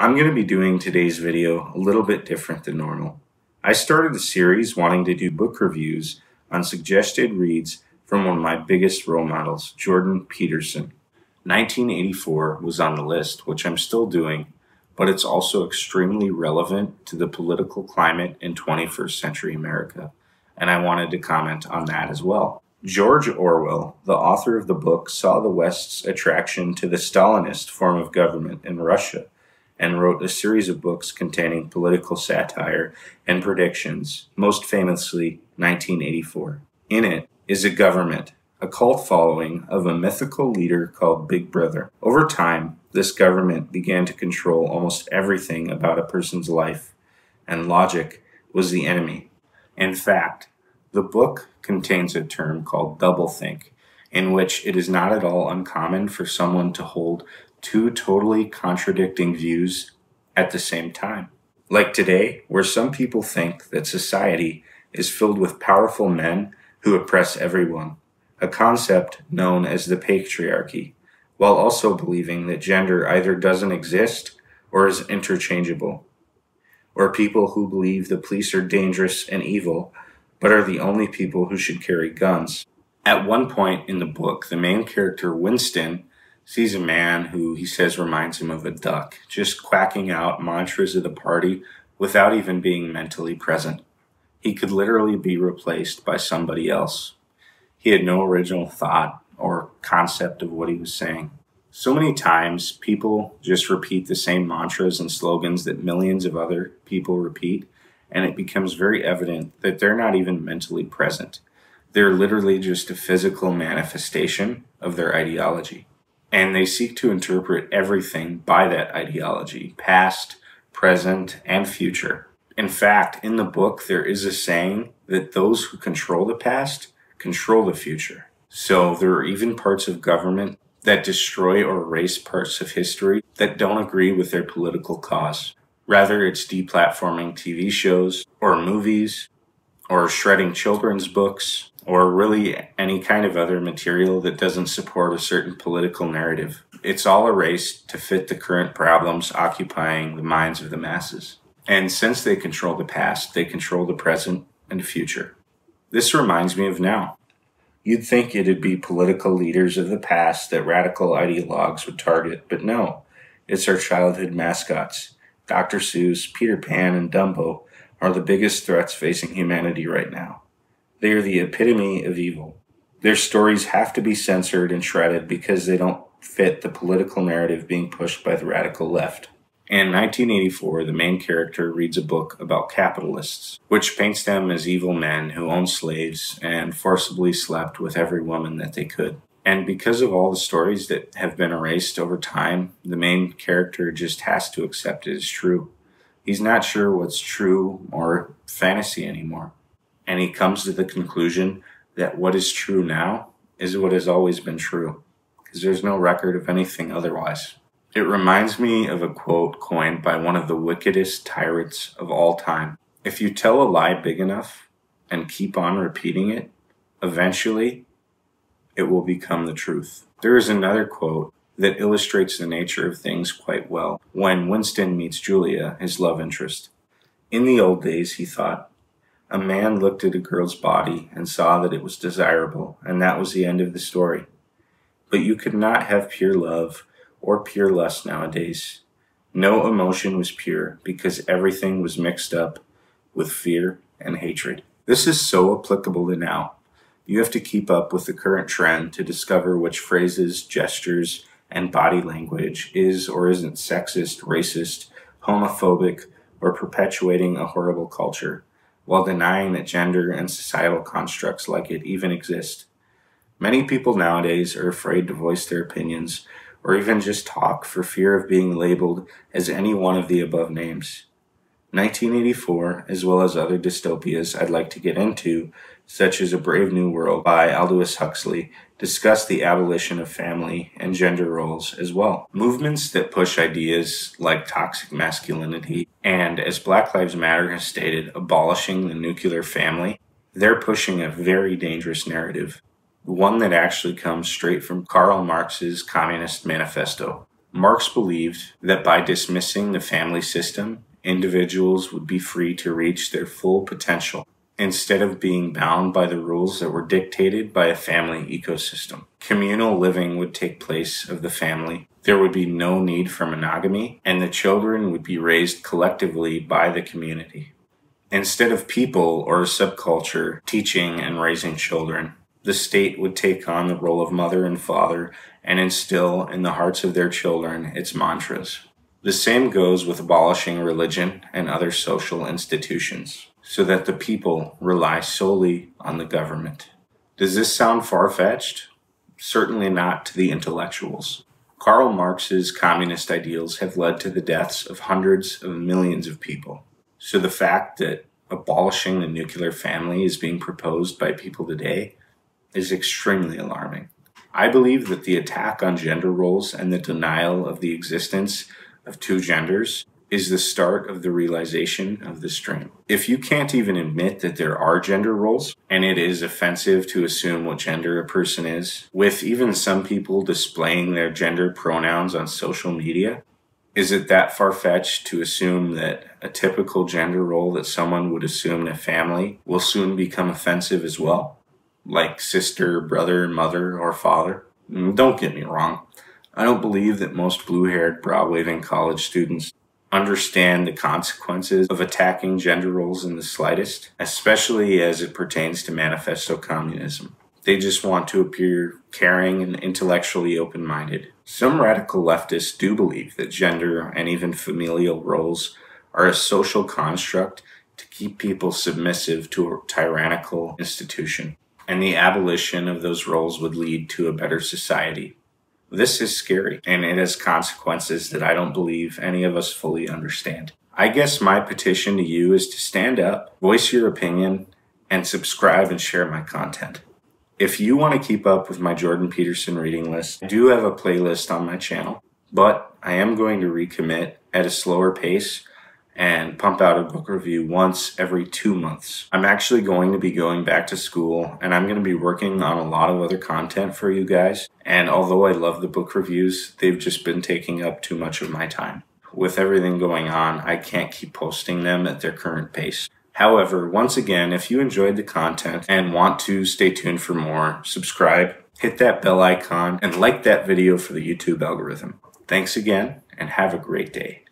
I'm going to be doing today's video a little bit different than normal. I started the series wanting to do book reviews on suggested reads from one of my biggest role models, Jordan Peterson. 1984 was on the list, which I'm still doing, but it's also extremely relevant to the political climate in 21st century America, and I wanted to comment on that as well. George Orwell, the author of the book, saw the West's attraction to the Stalinist form of government in Russia and wrote a series of books containing political satire and predictions, most famously 1984. In it is a government, a cult following of a mythical leader called Big Brother. Over time, this government began to control almost everything about a person's life, and logic was the enemy. In fact, the book contains a term called doublethink, in which it is not at all uncommon for someone to hold two totally contradicting views at the same time. Like today, where some people think that society is filled with powerful men who oppress everyone, a concept known as the patriarchy, while also believing that gender either doesn't exist or is interchangeable. Or people who believe the police are dangerous and evil, but are the only people who should carry guns. At one point in the book, the main character, Winston, sees a man who he says reminds him of a duck, just quacking out mantras of the party without even being mentally present. He could literally be replaced by somebody else. He had no original thought or concept of what he was saying. So many times, people just repeat the same mantras and slogans that millions of other people repeat, and it becomes very evident that they're not even mentally present. They're literally just a physical manifestation of their ideology. And they seek to interpret everything by that ideology, past, present, and future. In fact, in the book, there is a saying that those who control the past control the future. So there are even parts of government that destroy or erase parts of history that don't agree with their political cause. Rather, it's deplatforming TV shows or movies or shredding children's books, or really any kind of other material that doesn't support a certain political narrative. It's all erased to fit the current problems occupying the minds of the masses. And since they control the past, they control the present and the future. This reminds me of now. You'd think it'd be political leaders of the past that radical ideologues would target, but no, it's our childhood mascots. Dr. Seuss, Peter Pan, and Dumbo are the biggest threats facing humanity right now. They are the epitome of evil. Their stories have to be censored and shredded because they don't fit the political narrative being pushed by the radical left. In 1984, the main character reads a book about capitalists, which paints them as evil men who owned slaves and forcibly slept with every woman that they could. And because of all the stories that have been erased over time, the main character just has to accept it as true. He's not sure what's true or fantasy anymore. And he comes to the conclusion that what is true now is what has always been true, because there's no record of anything otherwise. It reminds me of a quote coined by one of the wickedest tyrants of all time. If you tell a lie big enough and keep on repeating it, eventually it will become the truth. There is another quote that illustrates the nature of things quite well when Winston meets Julia, his love interest. In the old days, he thought, a man looked at a girl's body and saw that it was desirable, and that was the end of the story. But you could not have pure love or pure lust nowadays. No emotion was pure because everything was mixed up with fear and hatred. This is so applicable to now. You have to keep up with the current trend to discover which phrases, gestures, and body language is or isn't sexist, racist, homophobic, or perpetuating a horrible culture, while denying that gender and societal constructs like it even exist. Many people nowadays are afraid to voice their opinions or even just talk for fear of being labeled as any one of the above names. 1984, as well as other dystopias I'd like to get into, such as A Brave New World by Aldous Huxley, discuss the abolition of family and gender roles as well. Movements that push ideas like toxic masculinity and, as Black Lives Matter has stated, abolishing the nuclear family, they're pushing a very dangerous narrative, one that actually comes straight from Karl Marx's Communist Manifesto. Marx believed that by dismissing the family system, individuals would be free to reach their full potential instead of being bound by the rules that were dictated by a family ecosystem. Communal living would take place of the family. There would be no need for monogamy, and the children would be raised collectively by the community. Instead of people or a subculture teaching and raising children, the state would take on the role of mother and father and instill in the hearts of their children its mantras. The same goes with abolishing religion and other social institutions, so that the people rely solely on the government. Does this sound far-fetched? Certainly not to the intellectuals. Karl Marx's communist ideals have led to the deaths of hundreds of millions of people. So the fact that abolishing the nuclear family is being proposed by people today is extremely alarming. I believe that the attack on gender roles and the denial of the existence of two genders is the start of the realization of this dream. If you can't even admit that there are gender roles, and it is offensive to assume what gender a person is, with even some people displaying their gender pronouns on social media, is it that far-fetched to assume that a typical gender role that someone would assume in a family will soon become offensive as well? Like sister, brother, mother, or father? Don't get me wrong. I don't believe that most blue-haired, bra-waving college students understand the consequences of attacking gender roles in the slightest, especially as it pertains to manifesto communism. They just want to appear caring and intellectually open-minded. Some radical leftists do believe that gender and even familial roles are a social construct to keep people submissive to a tyrannical institution, and the abolition of those roles would lead to a better society. This is scary, and it has consequences that I don't believe any of us fully understand. I guess my petition to you is to stand up, voice your opinion, and subscribe and share my content. If you want to keep up with my Jordan Peterson reading list, I do have a playlist on my channel, but I am going to recommit at a slower pace and pump out a book review once every 2 months. I'm actually going to be going back to school, and I'm going to be working on a lot of other content for you guys. And although I love the book reviews, they've just been taking up too much of my time. With everything going on, I can't keep posting them at their current pace. However, once again, if you enjoyed the content and want to stay tuned for more, subscribe, hit that bell icon, and like that video for the YouTube algorithm. Thanks again, and have a great day.